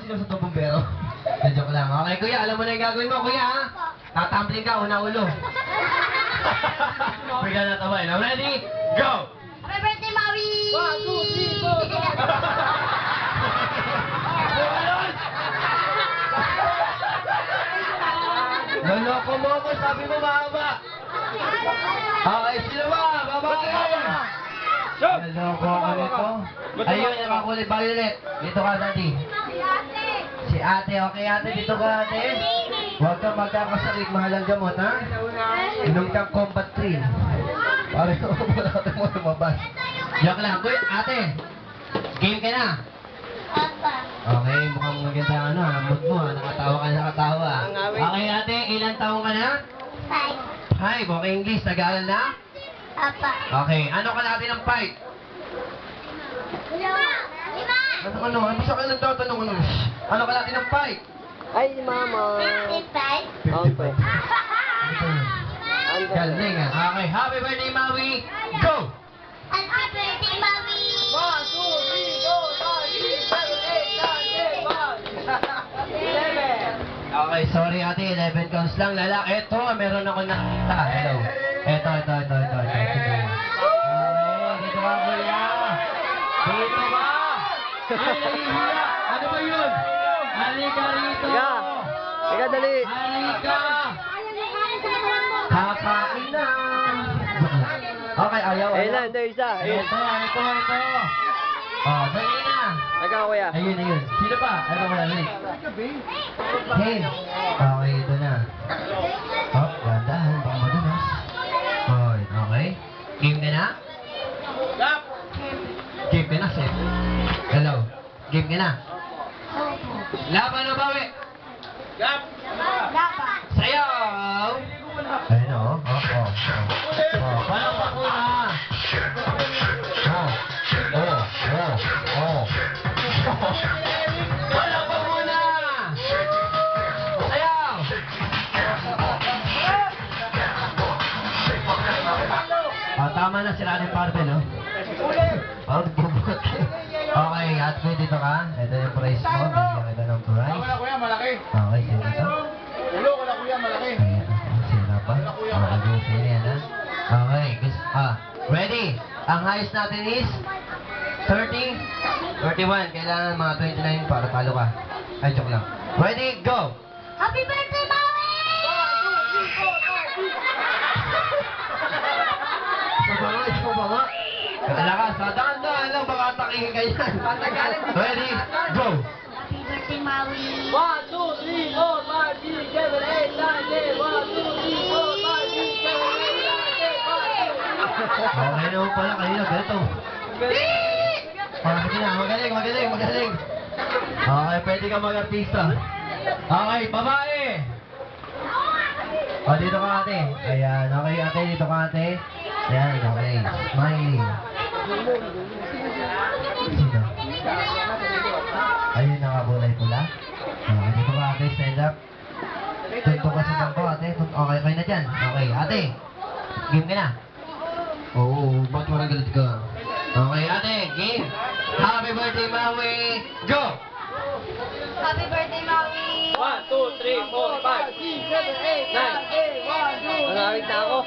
sino sa bumbero. Joke lang. Okay, kuya, alam mo na yung gagawin mo, kuya, ha? Tatumbling ka, una ulo. Bigyan na tabay. Now, ready? Go! Happy birthday, Maui! 1, 2, 3, 4! Loloko mo ako, sabi mo mahaba. Okay, sino ba? Babae! Loloko ako nito. Ayun, nakakulay violet. Dito ka, daddy. Si ate, okay ate, dito ka ate. Huwag kang magkakasakit, mahal ang gamot, ha? Inom kang combat train. Para wala ka mo lumabas. Joke lang, kuya, ate. Game ka na. Okay, mukhang maganda ang mood mo, ha? Nakatawa ka, nakatawa. Okay ate, ilang taong ka na? 5. Okay, English, nag-aaral na? Okay, ano ka natin ng 5? Ano, basta kayo nagtatanong ano? Ano ka natin ng 5? Ay, mama. 55. Galing ah. Okay, happy birthday, Maui. Go! Happy birthday, Maui! 1, 2, 3, 4, 5, 6, 7, 8, 9, 10, 11. Okay, sorry ate, 11 counts lang. Lalaki, eto, meron ako nakita. Hello. Eto. Okay, dito ka, kuya. Dito ka. Halika. Ano ba yun? Halika rito. Ika, dali. Halika. Kakain na. Okay, ayaw. Ayun na, isa. Ito. Oh, dali na. Ikaw, kuya. Ayun. Sino pa? Ano ko lang? Hey. Okay, ito na. Oh, gandahan. Baka madulas. Oh, okay. Game ka na? Game ka na, Seth. Hello. Game ka na? Laban o bawi? Sayaw! Ayun o. Palakpak mo na. Palakpak mo na. Sayaw! Tama na sila ng parte, no? Bubukot. Okay, at may dito ka. Ito yung price mo. Bigyan kita ng price. Wala kuya, malaki. Okay, sino ito? Ulo, wala kuya, malaki. Ayan, sino pa? Okay, sino yan, ha? Okay, ready? Ang highest natin is 30, 31. Kailangan mga 29 para talo ka. Ay, joke lang. Ready, go! Happy birthday, Maui! Ikaw ba nga? Kalakas, dahan-dahan lang, baka atakihin ka yan. Ready, go! Happy birthday, Maui! 1, 2, 3, 4, 5, 6, 7, 8, 9, 10. 1, 2, 3, 4, 5, 6, 7, 8, 9, 10. Okay naman pala kanina, ganito. Sige na, magaling. Okay, pwede ka mag-artista. Okay, babae! O, dito ka ate. Ayan, okay ate, dito ka ate. Ayan, okay. Smiley. Sino? Ayun, nakabulay pula. Okay, dito ka ate, stand up. Tunto ka sa bangko ate. Okay na dyan. Okay, ate. Game ka na. Oo, bakit walang galit ka? Okay, ate, game. Happy birthday, Maui. Go! Happy birthday, Maui! 1, 2, 3, 4, 5, 6, 7, 8, 9, 10. Maraming na ako.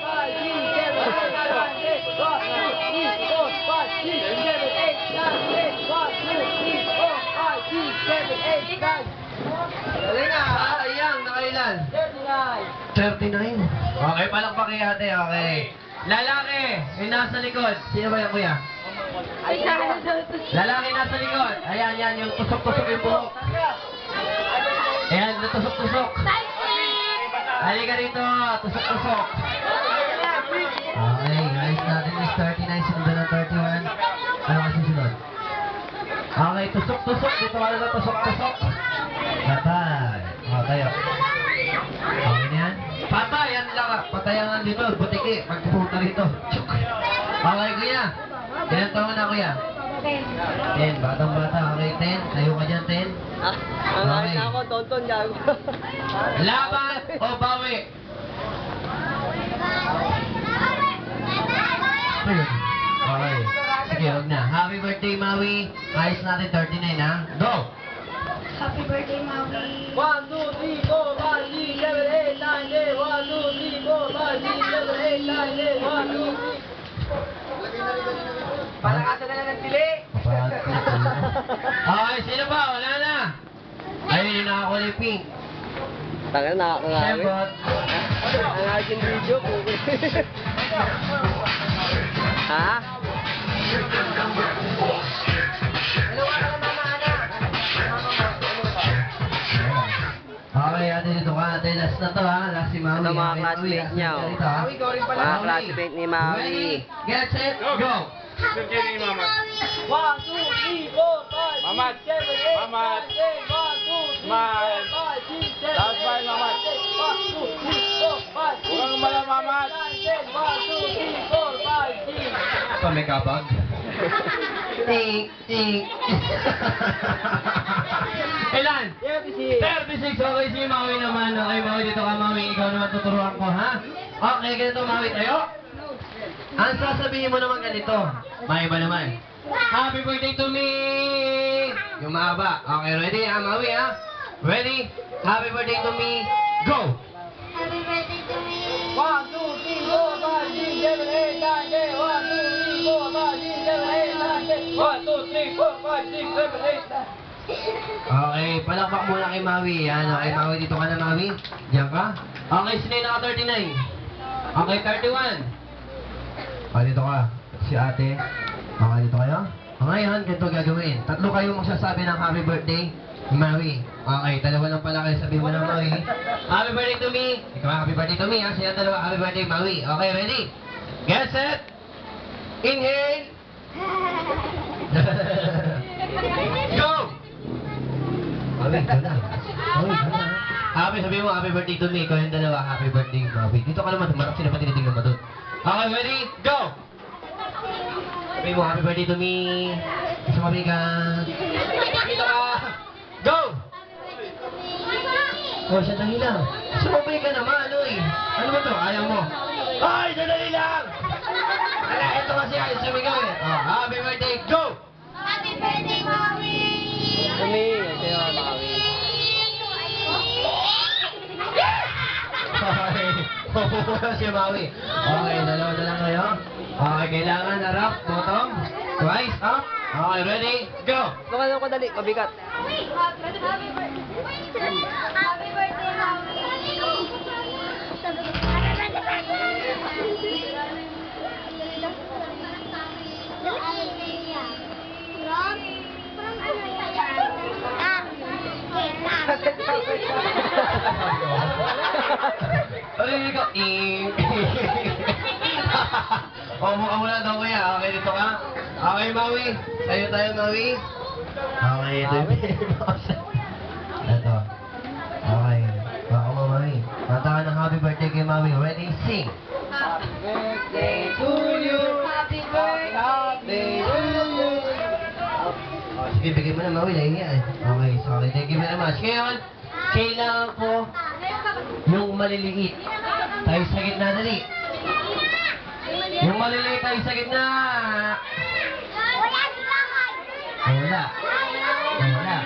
'Galing nga, sayang, nakailan? 39. Okay, palakpak kay ate, okay. Lalaki, yung nasa likod. Sino ba yung kuya? Lalaki nasa likod. Ayan, yung tusok-tusok yung buhok. Ayan, tusok-tusok. Halika rito, tusok-tusok. Okay, guys, natin is 39, sunod ng 31. Ano kasi sunod? Okay, tusok-tusok. Dito ka na tusok-tusok. Patay. Okay, okay na yan? Patay, yan lang. Patayan dito, butiki. Magpupunta rito. Okay, kuya. Ilan taon na, kuya? 10. Batang-bata. Okay, 10. Tayo ka dyan, 10. Maraming na ako, tonton gago. Laban o bawi? Okay. Sige, huwag na. Happy birthday, Maui. Ayos natin 39, ha? Go! Happy birthday, Okay, sino ba? Wala na. Ayun yung nakakulay pink. Tagal na nakakangawin. Siyembot. Ang aking video po. Ha? Okay, ate dito ka. Ate, last na to ha. Last si Maui. Ito mga Okay, classmate Maui, niya, last oh. na dito, ha? Mga classmate ni Maui. Ready, get set, go! Happy birthday, Maui. 1, 2, 3, 4, 5, Mamat. 6, 7, 8, Mamat. 9, 10, 1, 2, 3, 4, 5, 6, 7, Last five, Mamat. 1, 2, 3, 4, 5, 6, Huwag kang umala, Mamat. 9, 10, 1, 2, 3, 4, 5, 6. Pa may kapag. Ting, ting. Ilan? 36. 36. Okay, si Maui naman. Okay, Maui, dito ka, Maui. Ikaw naman tuturuan ko, ha? Okay, ganito, Maui, tayo. Ang sasabihin mo naman ganito. May iba naman. Happy birthday to me! Yung mahaba. Okay, ready, ha, Maui, ha? Ready? Happy birthday to me. Go! Happy birthday to me. 1, 2, 3, 4, 5, 6, 7, 8, 9, 10, 1, 2, 3, 4, 5, 6, 7, 8, 9, 10, 1, 2, 3, 4, 5, 6, 7, 8, 9. Okay, palakpak muna kay Maui. Yan, okay, Maui, dito ka na, Maui. Diyan ka. Okay, sino yung naka 39? Okay, 31. Okay, dito ka. Si ate. Okay, dito kayo. Ngayon, ganito gagawin. Tatlo kayo magsasabi ng happy birthday ni Maui. Okay, dalawa lang pala kayo sabihin mo ng Maui. Happy birthday to me. Ikaw, happy birthday to me, ha? Siya dalawa, happy birthday, Maui. Okay, ready? Get set. Inhale. Go! Maui, ikaw na. Maui, ikaw na. Happy, sabihin mo, happy birthday to me. Ikaw yung dalawa, happy birthday, Maui. Dito ka naman, tumarap sila pa tinitingnan mo doon. Okay, ready? Go! Sabihin mo, happy birthday to me. Sumabi ka. Dito ka. Go! Oh, sandali lang. Sumabay ka naman, oy. Ano ba to? Ayaw mo. Ay, sandali lang! Ala, ito kasi ay sumigaw eh. Oh, happy birthday, go! Happy birthday, Maui. Kami, kayo Maui. Okay. Pupuno si Maui. Okay, dalawa na lang kayo. Okay, kailangan harap, bottom, twice, up. Okay, ready, go! Kumano ko dali, mabigat. Happy birthday, Maui. From ano yan? Ay, ikaw. Mukha muna daw kuya. Okay, dito ka. Okay, Maui. Tayo tayo, Maui. Okay, ito yung ito. Okay. Baka mo, Maui. Kanta ka ng happy birthday kay Maui. Ready? Sing! Happy birthday to you. Happy birthday. Happy birthday. Oh, sige, bigay mo na, Maui. Nahihiya eh. Okay, sorry. Thank you very much. Ngayon, kailangan ko yung maliliit. Tayo sa gitna, dali. Yung maliliit tayo sa gitna. Nawala. Nawala.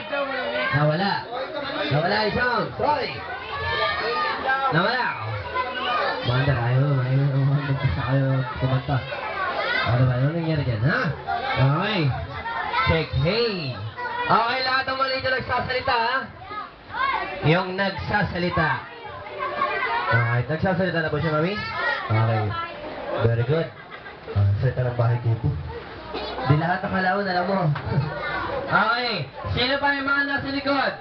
Nawala. Nawala yung sound. Sorry. Nawala. Banda kayo. Ayaw magpasa kayo kumanta. Ano ba? Ano nangyari dyan, ha? Okay. Check. Hey. Okay, lahat ng maliit na nagsasalita, ha? Yung nagsasalita. Okay. Nagsasalita na ba siya, Mami? Okay. Very good. Salita ng bahay kubo. Di lahat nakalaon, alam mo. Okay. Sino pa yung mga nasa likod?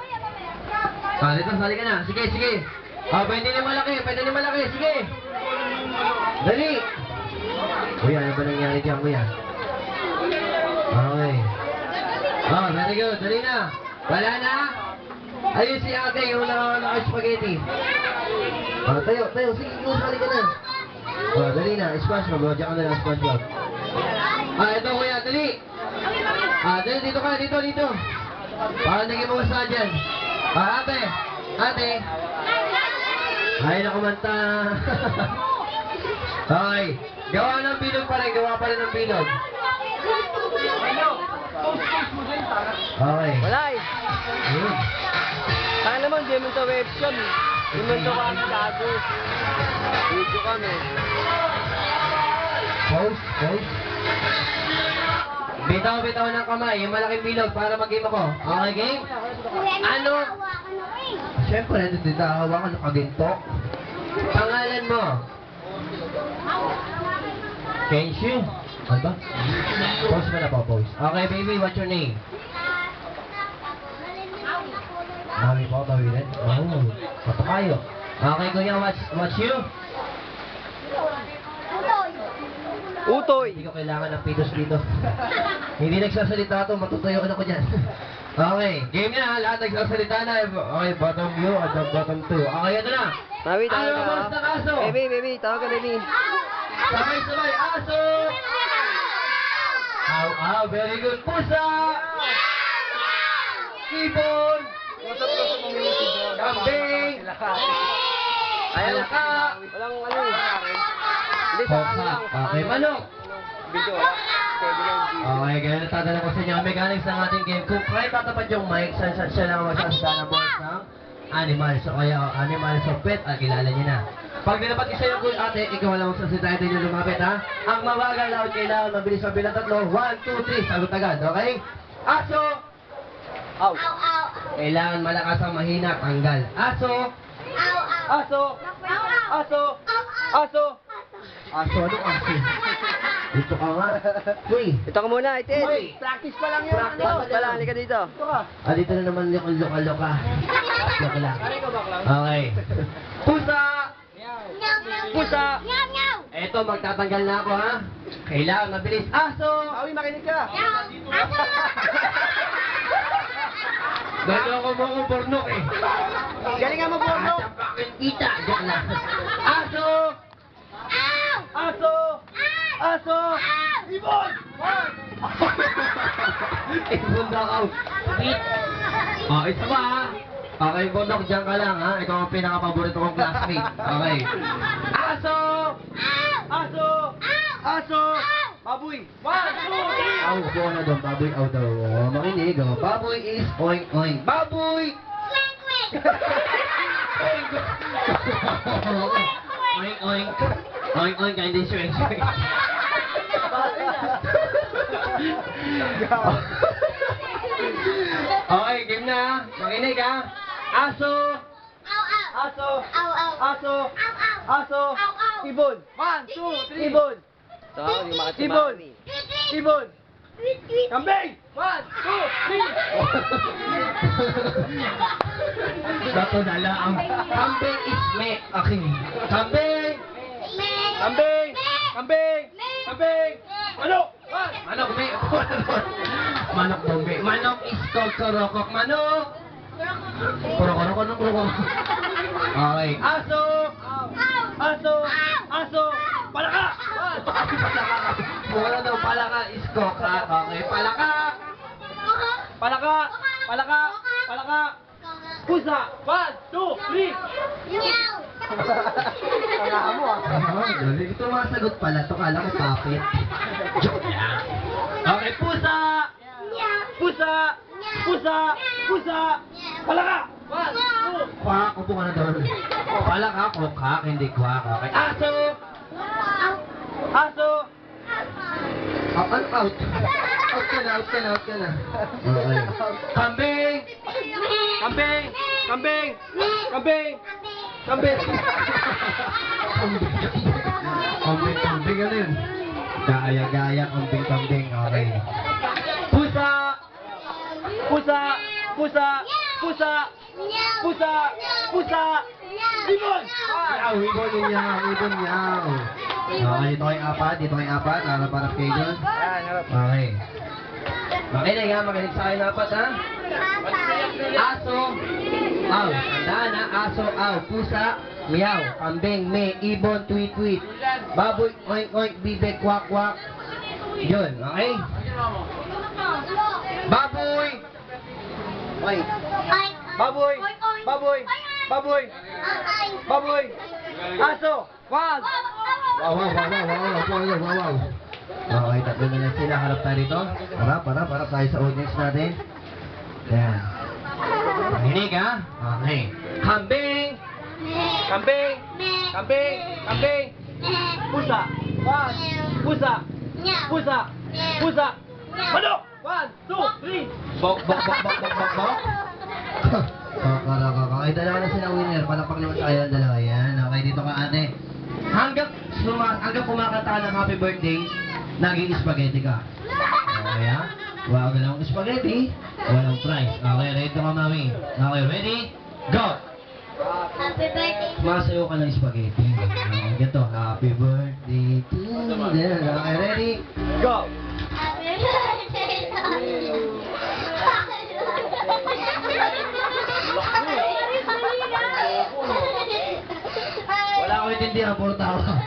Dito, sali ka na. Sige, sige. Pwede na malaki, pwede na malaki. Sige. Dali. Uy, ano ba nangyari dyan, kuya? Okay. Very good. Dali na. Wala na? Ayun si ate, yung naka-spaghetti. Tayo, tayo. Sige, sali ka na. Dali na. SpongeBob. Diyan ka na lang, SpongeBob. Ito kuya, dali. Dali, dito ka, dito, dito. Para naging mga sa dyan. Ate, ate. Ay, nakumanta. Okay. Gawa ng bilog pa rin, gawa pa rin ng bilog. Okay. Wala eh. Ayun. Saka naman, di mo ito webcam. Di mo ito kami gago. Video kami. Pause, pause. Bitaw ng kamay, yung malaking bilog para mag-game ako. Okay, game? Ano? Siyempre, nandito hawakan ng kaginto. Pangalan mo? Kenshu? Ano ba? Pause mo na po, pause. Okay, baby, what's your name? Mami po, bawilan? Oh, mapakayo. Okay, kuya, what's you? Utoy. Hindi ko kailangan ng pitos dito. Hindi nagsasalita ito, matutuyoan ako dyan. Okay, game na, lahat nagsasalita na. Okay, bottom view at the bottom two. Okay, ito na. Mami, Ano tawag ang oras ka. ng aso? Baby, tawag ka, baby. Sabay-sabay, aso! Aw, very good. Pusa! Ibon! Kambing! Alaka! Walang ano eh. Hindi sa ano Hoka. lang. Okay, manok! Video. Kevin lang video. Okay, kaya natatanong ko sa inyo ang mechanics ng ating game. Kung kaya tatapad yung mic, siya lang magsasada ng voice ng animal. So kaya animal, so pet, kilala niyo na. Pag nilapat isa yung good ate, ikaw lang magsasalita, ito yung lumapit ha. Ang mabagal loud, kailangan mabilis ang bilang tatlo. 1, 2, 3, sagot agad, okay? Aso! Aw. Kailangan malakas ang mahina, tanggal. Aso! Aso. Aso. Aso. Aso, ano aso? Dito ka nga. Uy! Ito ka muna, Itin. Uy! Practice pa lang yun. Practice Ano? pa lang. Halika dito. Ito ka. Dito na naman yung loka-loka. Loka lang. Okay. Pusa! Pusa! Eto, magtatanggal na ako ha. Kailangan mabilis. Aso! Awi, makinig ka. Gano'n ko mo kong pornok eh. Galingan mo, Borno. Bakit kita? Diyan lang. Aso! Aso. Aso. Ibon. Ibon na ako. Sweet. Oh, isa pa ha. Okay, Bondok, dyan ka lang ha. Ikaw ang pinaka-paborito kong classmate. Okay. Aso! Aso. Aso. Baboy. 1, 2, 3. Aw, buo na doon. Baboy, aw daw. Oh, makinig. Oh. Baboy is oink, oink. Baboy! Oink, oink. Oink, oink. Hindi swing, swing. Okay, game na. Makinig ha. Aso! Aso. Aso. Aso. Ibon. 1, 2, 3. Ibon. Ibon. Ibon. Kambing. 1, 2, 3. Dato na lang. Kambing is me. Aking. Kambing! Kambing. Kambing. Kambing. Manok. Manok, me. Manok daw, me. Manok is called korokok. Manok! Korokok. Okay. Aso! Aso. Aso. Palaka. Mura daw, palaka is koka. Okay, palaka! Palaka. Palaka. Palaka. Pusa. 1, 2, 3. Ang mo ah. Ito mga sagot pala. Ito kala ko papit. Joke lang. Okay, pusa! Pusa! Pusa! Pusa! Palaka! 1, 2. Kwak, upo ka na doon. Palaka, kokak, hindi kwak. Okay. Aso! Aso. Ano out? Out ka na. Okay. Kambing! Kambing. Kambing. Kambing. Kambing. Kambing, ano yun? Gaya, kambing. Okay. Pusa! Pusa. Pusa. Pusa. Pusa. Pusa. Ibon. Ibon niya. Okay, ito ay apat. Harap-harap kayo dun. Okay. Makinig sa akin apat ha. Aso. Aw. Tandaan ha. Aso, aw. Pusa. Meow. Kambing, me. Ibon, tweet. Baboy, oink, bibig, kwak. Yun, okay? Baboy. Oy. Baboy. Baboy. Baboy. Baboy. Aso. 1. Wow. Okay, tatlo na lang sila. Harap tayo dito. Harap tayo sa audience natin. Yan. Mahinig ha? Okay. Kambing! Kambing. Kambing. Kambing. Pusa. 1. Pusa. Pusa. Pusa. Manok! 1, 2, 3! Bok. Kakakita na ka na sila winner. Palapak naman sa kayo ang dalawa. Yan. Okay, dito ka ate. Hanggang kumakanta ka ng happy birthday, naging spaghetti ka. Okay ha? Wag na lang spaghetti, walang prize. Okay, ready ka mami. Okay, ready? Go! Happy birthday. Sumasayo ka ng spaghetti. Okay, ganito. Happy birthday to you. Okay, ready? Go! Happy birthday to you. Wala ko intindihan, puro tawa.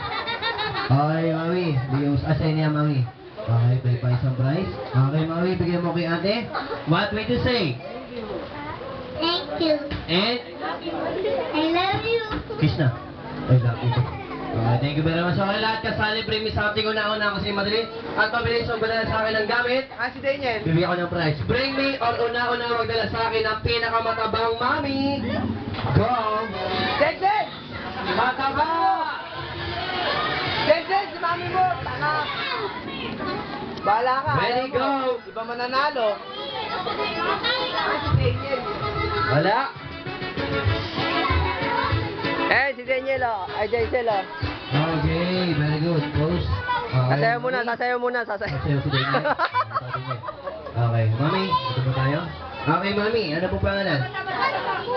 Okay, mami. Bigyan mo sa asay niya, mami. Okay, may pa isang prize. Okay, mami. Bigyan mo kay ate. What way to say? Thank you. And? I love you. Kiss na. I love you. Okay, thank you very much. Okay, lahat kasali, bring me something una-una kasi madali. At pabilis ang badala sa akin ng gamit. Si Daniel. Bibigyan ko ng prize. Bring me or una-una magdala sa akin ang pinakamatabang mami. Go! Daniel! Mataba! Daniel, si mami mo! Tanga! Bahala ka. Ready, ayaw mo. go. Iba mananalo. Si Daniel. Wala. Si Daniel oh. Ay, Jaisel oh. Okay, very good. Close. Okay. Sasayaw muna. Sasayaw si Daniel. Okay, mami, ito po tayo. Okay, mami, ano po pangalan?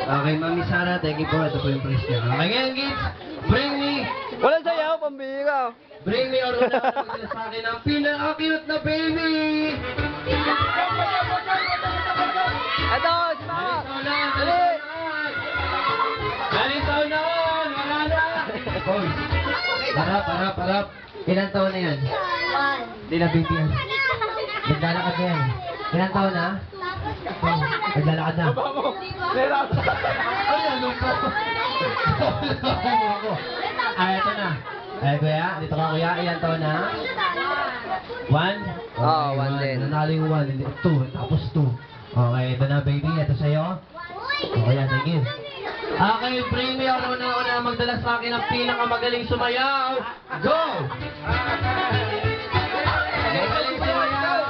Okay, mami Sara, thank you po. Ito po yung prize niya. Okay, ngayon, kids, bring me, Walang sayaw, pambira. bring me or una magdala sa akin ang pinaka-cute na baby! Ito, si Mama. Dalitaw na! Wala na! Hoy, harap. Ilan taon na yan? Hindi na baby yan. Naglalakad na yan. Ilan taon na? Oh, naglalakad na. Ay, ano po? Ay, ito na. Ay, kuya, dito ka kuya. Ilan taon na? 1? Oo, one din. Nanalo yung 1, 2, tapos 2. Okay, ito na baby. Ito sa'yo. Okay, thank you. Okay, premier una magdala sa akin ang pinakamagaling sumayaw. Go! Magaling sumayaw.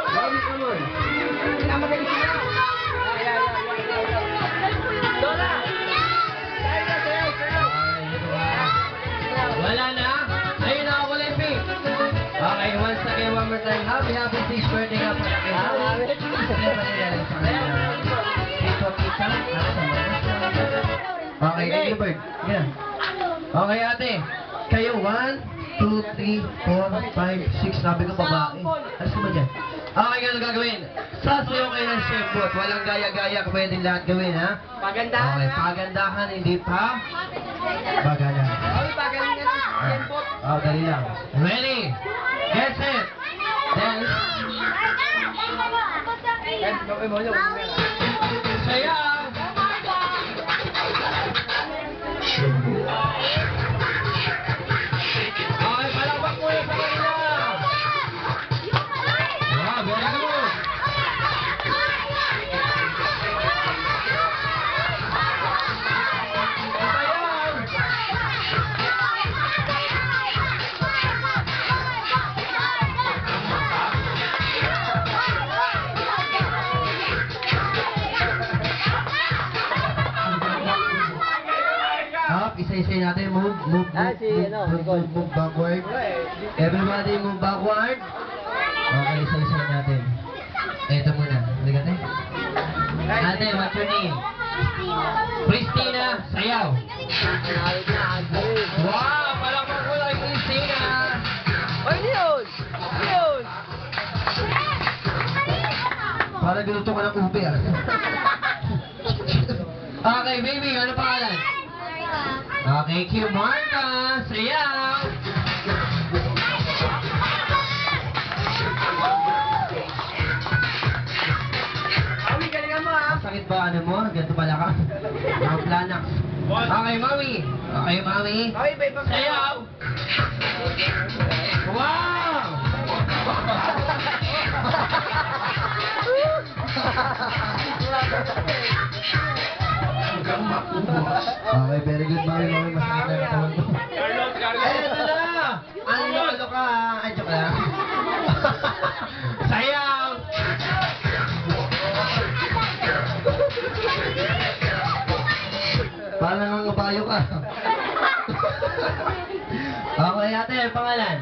Bawi, come on. Wala na? Ayun na, wala yung pink. Okay, once again, one more time. Happy 6th birthday ka pala kay Happy. Okay, thank you, Bird. Yeah. Okay, ate. Kayo, 1, 2, 3, 4, 5, 6. Sabi ko babae. Alas ko ba dyan? Okay, ganun gagawin. Sasayaw kayo ng chef booth. Walang gaya-gaya. Pwedeng lahat gawin, ha? Pagandahan. Okay, pagandahan, hindi pa bagalan. Ay, pagalingan ng Jenbot. Oh, dali lang. Ready? Get set. Dance. Gawin mo yun. Sayaw. Okay, palakpak muna sa kanila. Wow, very good. Sayaw. Up, isa-isa natin. Move. Move backward. Everybody move backward. Okay, isa-isa natin. Ito muna. Halika tayo. Ate, what's your name? Christina, sayaw. Wow, palakpak mo lang Christina. Ay, Leon! Leon! Parang ginuto ka ng ube ah. Okay, baby, ano pangalan? Okay, cue Marta, sayaw. Awi, galingan mo ha! Sakit ba ano mo? Ganito pala ka? Ang planak. Okay, mami. Okay, mami. Awi, ba ibang Sayaw! Wow! Hanggang maubos. Okay, very good, mami. Mami, masakit na yung katawan ko. Ay, ito na! Ano ka? Ay, joke lang. Sayang! Parang nangangabayo ka. Okay, ate, pangalan?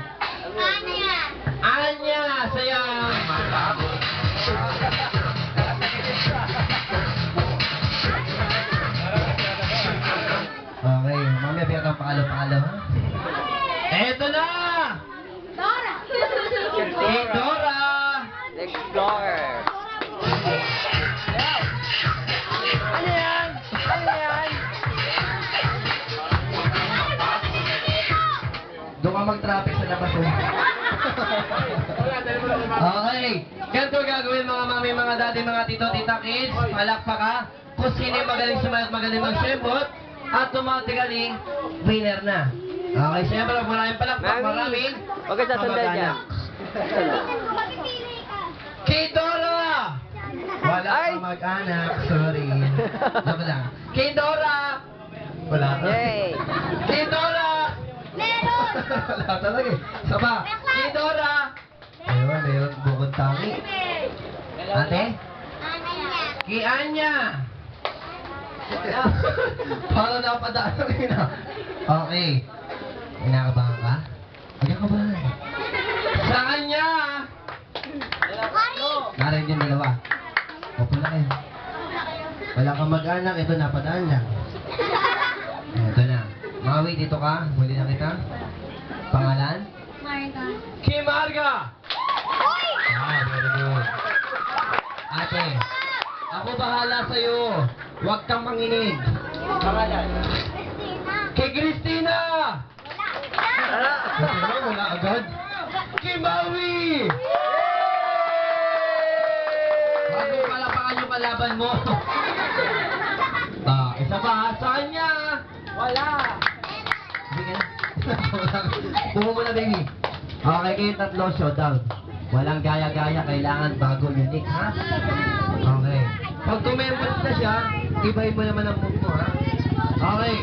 Anya. Anya, sayang! Okay, mami, biyak ang pakalo-pakalo, ha? Eto na! Dora. Si Dora! Explorer. Ano yan? Ano yan? Doon ka mag-traffic sa labas, oh. Okay, ganito gagawin mga mami, mga daddy, mga tito, tita, kids. Palakpak ka. Kung sino yung magaling sumaya't magaling mag-shembot, automatically, winner na. Okay, siyempre, maraming palakpak, maraming Huwag ka sasandal dyan. Kay Dora! Wala Ay! ka mag-anak, sorry. Joke lang. Kay Dora! Wala ka. Yay! Kay Dora! Meron. Wala talaga eh. Saba. Kay Dora! Ayun, mayroon bukod tangi. Ate? Anya. Kay Anya! Paano napadaan rin na? Okay. Kinakabahan ka? Huwag kang kabahan. Sa kanya! Narinig yung dalawa. Opo na kayo. Wala kang mag-anak, ito napadaan lang. Ito na. Maui, dito ka. Huli na kita. Pangalan? Marga. Kim Marga! Ah, very good. Ate, ako bahala sa'yo. Huwag kang manginig. Pangalan? Christina. Kay Christina! Wala. Ano, wala agad? Kay Maui! Bago palapakan yung kalaban mo. Isa pa, sa kanya! Wala. Hindi ka na. Pumo mo na, baby. Okay, kayong tatlo, showdown. Walang gaya-gaya, kailangan bago unique, ha? Okay. Pag tumembot na siya, ibahin mo naman ang move mo, ha? Okay.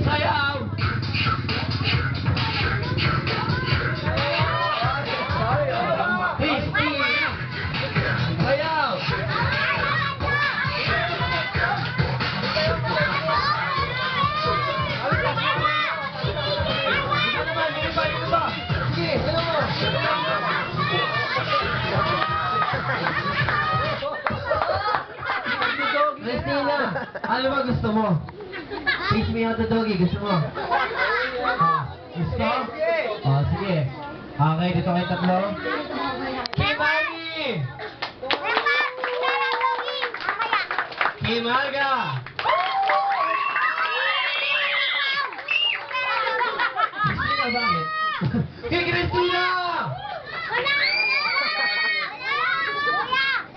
Sayaw! Christy! Sayaw! Sige, ano mo? Christina, ano ba gusto mo? Teach me how to doggy, gusto mo? Gusto? Sige. Okay, dito kayo tatlo. Kimani! Kimarga! Christina, bakit? Kay Christina!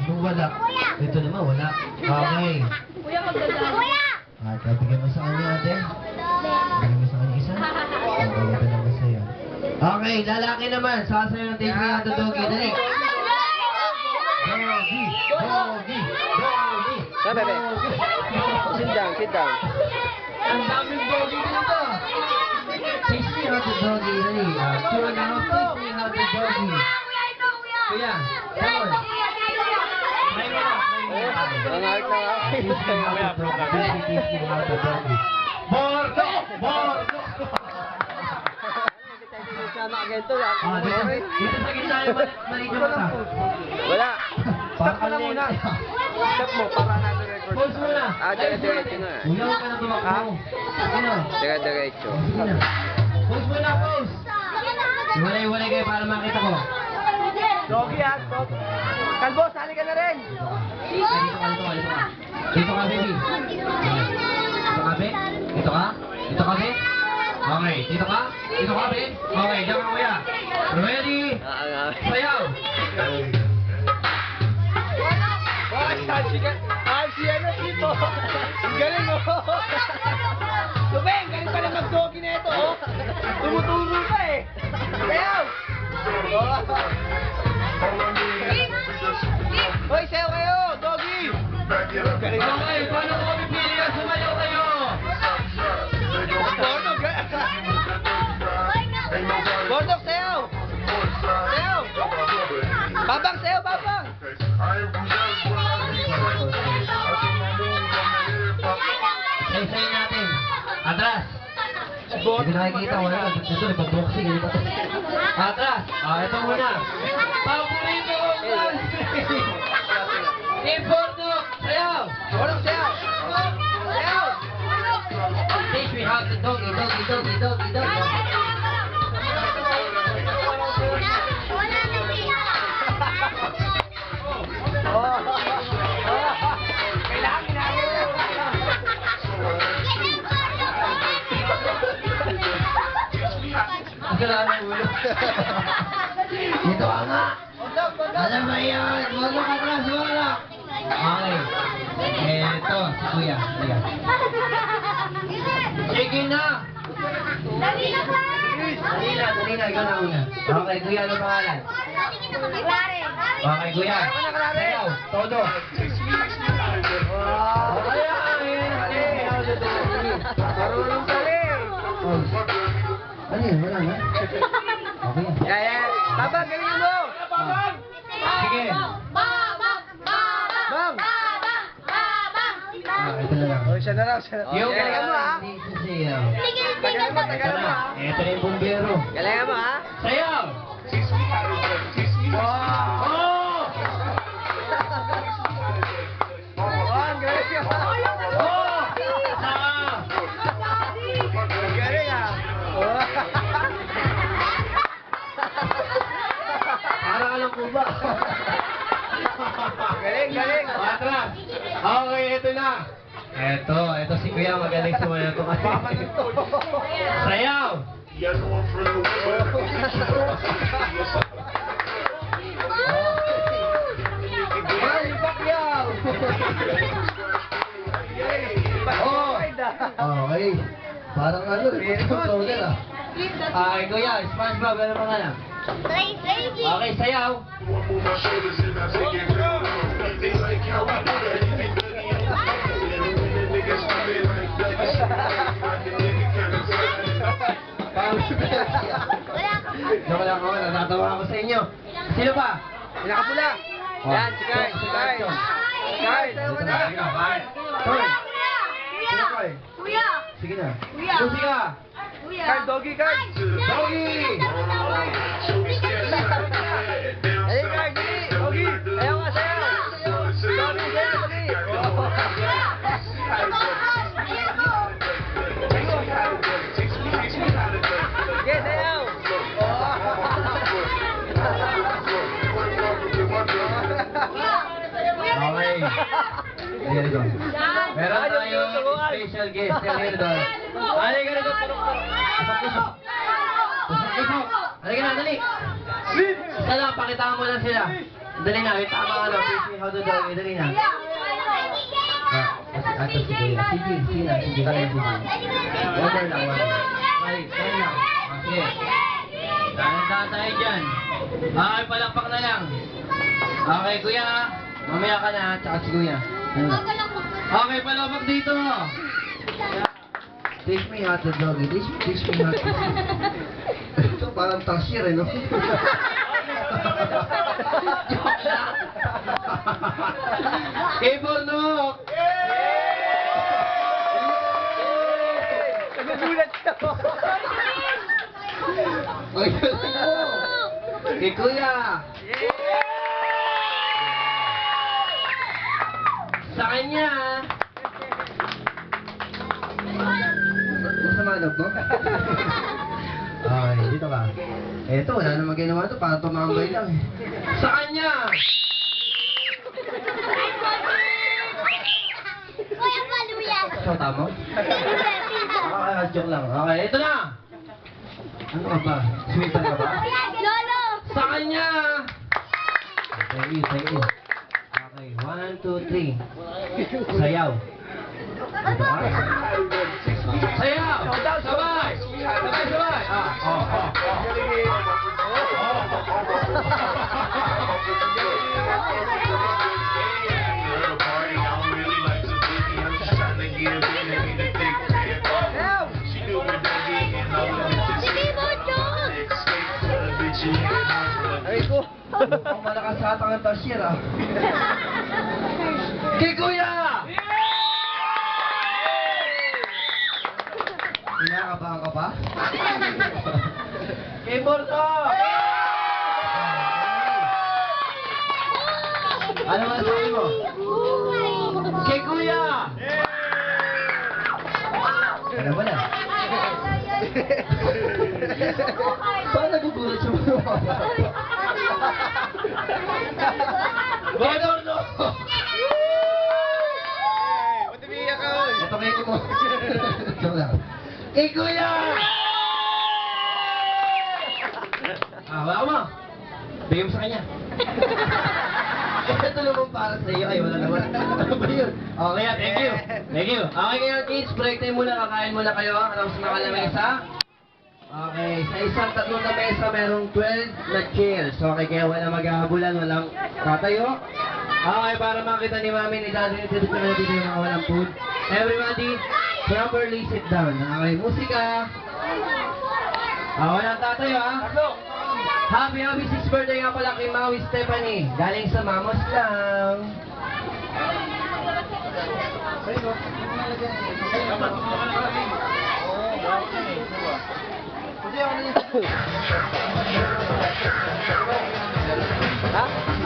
Nung wala. Ito naman, wala. Okay. At bigyan mo sa kanya, ate. Bigyan mo sa kanya isa. Okay, ito naman sa'yo. Okay, lalaki naman. Sasayo ng take me out the doggy. Dali. Doggy! Doggy! Doggy! Come, bebe. Sit down, sit down. Ang daming doggy dito. Teach me how to doggy. Dali. Two and a half. Teach me how to doggy. Kuya, come on. Try mo na. Ang art na nga. Teach me how to doggy. Teach me how to doggy. Borgo! Borgo! Sama ganito lang. Dito sa gitna yung maliit yung mata. Wala. Stop ka na muna. Stop mo para natin record. Pause muna. Dire-diretso na. Kuya, huwag ka na tumakbo. Sige na. Dire-diretso. Sige na. Pause muna, pause. Iwalay-iwalay kayo para makita ko. Doggy ha, stop. Kalbo, sali ka na rin. Dito ka, dito ka, dito ka. Dito ka, baby. Dito ka, be? Dito ka? Dito ka, be? Okay, dito ka? Dito ka, be? Okay, diyan ka, kuya. Ready? Sayaw! Siya dito. Galing mo. Subeng, galing pala mag-doggy na ito. Tumutulong ka eh. Sayaw! Hoy, sayaw kayo! Doggy! Galing mo. Okay, paano ko pipili na sumayaw kayo? Babang sa'yo, babang! Say natin. Atras. Hindi ko nakikita, wala. Dito, nagpa-boxing. Atras. Ito muna. Paborito ko ang Importo. Sayaw. Walang sayaw! Sayaw! Teach me how to doggy, doggy, doggy, doggy, doggy. Kailangan ginagawa. Kasalanan ang ulo. Ito nga. Alam mo yan. Huwag mo katras, wala. Okay. Ito, si Kuya. Kuya. Sige na. Dali na ba? Dali na. Ikaw na una. Okay, Kuya, ano pangalan? Klare. Okay, Kuya. Sayaw. Todo. Marunong pala eh. Ano yun? Wala na? Okay. Yeah, yeah. Babang, galingan mo! Sige. Bang! Ito na lang. Oh, siya na lang, siya na lang. Yung Galingan mo, ha? hindi sasayaw. Tagalan mo, Ito tagalan mo, na. ha? Ito na yung bumbero. Galingan mo, ha? Sayaw! Wow! Oh! Oh, ang galing, ha? Oh! Saka! Ang galing, ha? Oh. Parang alam ko ba? Galing, galing. Atras! Okay, ito na. Ito si Kuya magaling sumayaw to kasi. Sayaw! Manny Pacquiao! Oh! Okay. Parang ano, controller ah. Okay, Kuya, SpongeBob, ano pangalan? Crazy. Okay, sayaw! Joke lang ako, natatawa ako sa inyo. Sino pa? Pinakapula. Oh. Yan, si Carl, si Carl. Carl, tayo mo na. Toy! Kuya. Sino Toy? Kuya. Sige na. Kuya. Musika! Kuya. Carl, doggy, Carl. Doggy! Hey, Carl, dali. Doggy. Ayaw nga, sayaw. Doggy, sayaw, dali. Sige, sayaw. Okay. Ayan ito. Meron tayong special guest. Ayan ito. Halika na ito. Pusok-pusok. Pusok-pusok. Halika na, dali. Isa lang, pakitaan mo lang sila. Dali na, yung tama ano. Teach me how to dog. Dali na. Ito si Kuya. Sige na. Sige. One more lang, one more. Okay, one lang. Sige. Tahan tayo dyan. Okay, palakpak na lang. Okay, Kuya. Mamaya ka na, tsaka si Kuya. Okay, palakpak dito. Teach me how to dog. Teach me how to Ito parang tasir eh, no? Joke lang. Ibonok! Nagugulat siya. Ay, galing mo! Kay Kuya! Sa kanya! Masama loob mo? Okay, dito ka. Eto, wala namang ginawa to, para tumambay lang eh. Sa kanya! Kuya Paluya. Shota mo? Joke lang. Okay, ito na! Ano ka ba? Sweeper ka ba? Lolo. Sa kanya! Okay, thank you. Okay, 1, 2, 3. Sayaw. Ito ka? Sayaw! Sabay! Sabay! Sayaw. Sige mo, Chong. Ay ko. Mukhang malakas sa atang ang tasyer, ah. Kay Kuya! Kinakabahan ka pa? Kay Borto! Ano masasabi mo? Kay Kuya! Ano ba na? Saan nagugulat siya mo? Borto! Ba't umiiyak ka? Ito kay mo. Joke lang. Kay Kuya! Wala mo. Bigay mo sa kanya. Ito naman para sa iyo. Ay, wala naman. Ano ba yun? Okay, thank you. Thank you. Okay kayo, kids. Break time muna. Kakain muna kayo. Anong sa nakalamesa? Okay. Sa isang tatlong na mesa, merong 12 na chairs. Okay, kaya wala maghahabulan. Walang tatayo. Okay, para makita ni Mami ni Daddy dito na dito yung mga walang food. Everybody, properly sit down. Okay, musika. Walang tatayo, ha? Happy 6th birthday nga pala kay Maui Stephanie. Galing sa Mamos lang. Ha?